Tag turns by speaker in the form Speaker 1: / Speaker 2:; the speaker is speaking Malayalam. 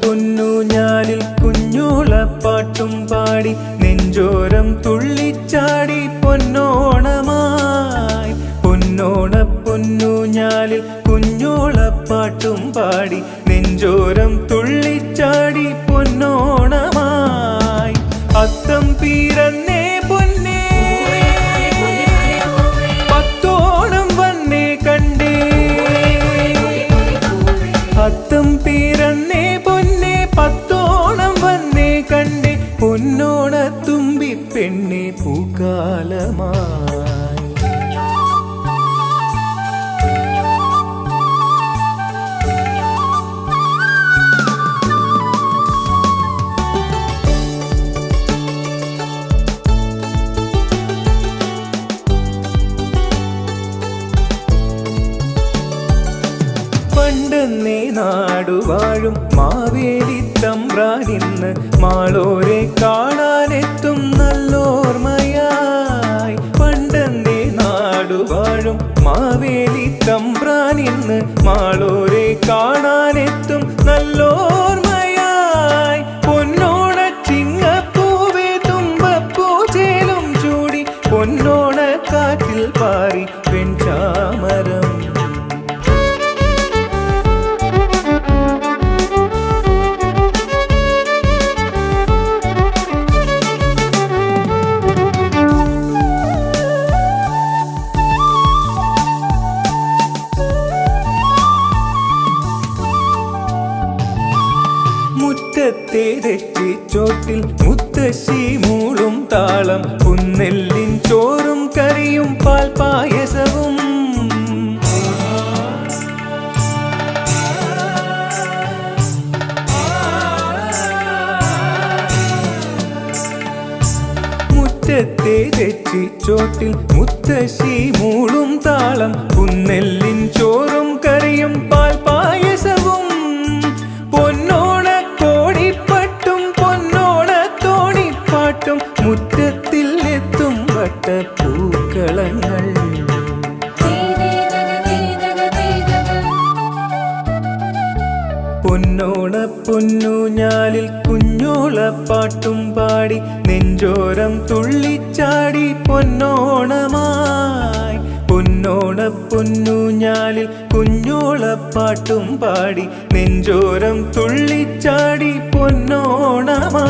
Speaker 1: പൊന്നൂഞ്ഞാലിൽ കുഞ്ഞോളപ്പാട്ടും പാടി നെഞ്ചോരം തുള്ളിച്ചാടി പൊന്നോണമായി. പൊന്നൂഞ്ഞാലിൽ കുഞ്ഞോളപ്പാട്ടും പാടി നെഞ്ചോരം തുള്ളിച്ചാടി പൊന്നോണമായി. അത്തം പിറന്നേ പൊന്നേ പത്തോണം വന്നേ കണ്ടേ. അത്തം പിറന്നേ പൊന്നേ പത്തോണം വന്നേ കണ്ടേ. പൊന്നോണത്തുമ്പി പെണ്ണേ പൂക്കാലമായി. പണ്ടെന്നേ നാടുവാഴും മാവേലി തമ്പ്രാനിന്ന് മാളോരെ കാണാനെത്തും നല്ലോർമ്മയായി. പണ്ടെന്നേ നാടുവാഴും മാവേലി തമ്പ്രാനിന്ന് മാളോരെ കാണാനെത്തും നല്ലോർമ്മയായി. പൊന്നോണ ചിങ്ങപ്പൂവേ തുമ്പപ്പൂച്ചേലും ചൂടി പൊന്നോണ കാറ്റിൽ പാറി പെൺചാമരം. മുറ്റത്തെ തെച്ചിച്ചോട്ടിൽ മുത്തശ്ശി മൂളും താളം കുന്നെല്ലിൻ ചോറും കറിയും പാൽപായസവും. മുറ്റത്തെ തെച്ചിച്ചോട്ടിൽ മുത്തശ്ശി മൂളും താളം കുന്നെല്ലിൻ ചോറും കറിയും പാൽപായസവും. മുറ്റത്തിൽ എത്തും വട്ടപ്പൂക്കളങ്ങൾ. പൊന്നോണ പൊന്നൂഞ്ഞാലിൽ കുഞ്ഞോളപ്പാട്ടും പാടി നെഞ്ചോരം തുള്ളിച്ചാടി പൊന്നോണമായി. പൊന്നോണ പൊന്നൂഞ്ഞാലിൽ കുഞ്ഞോളപ്പാട്ടും പാടി നെഞ്ചോരം തുള്ളിച്ചാടി പൊന്നോണമായി.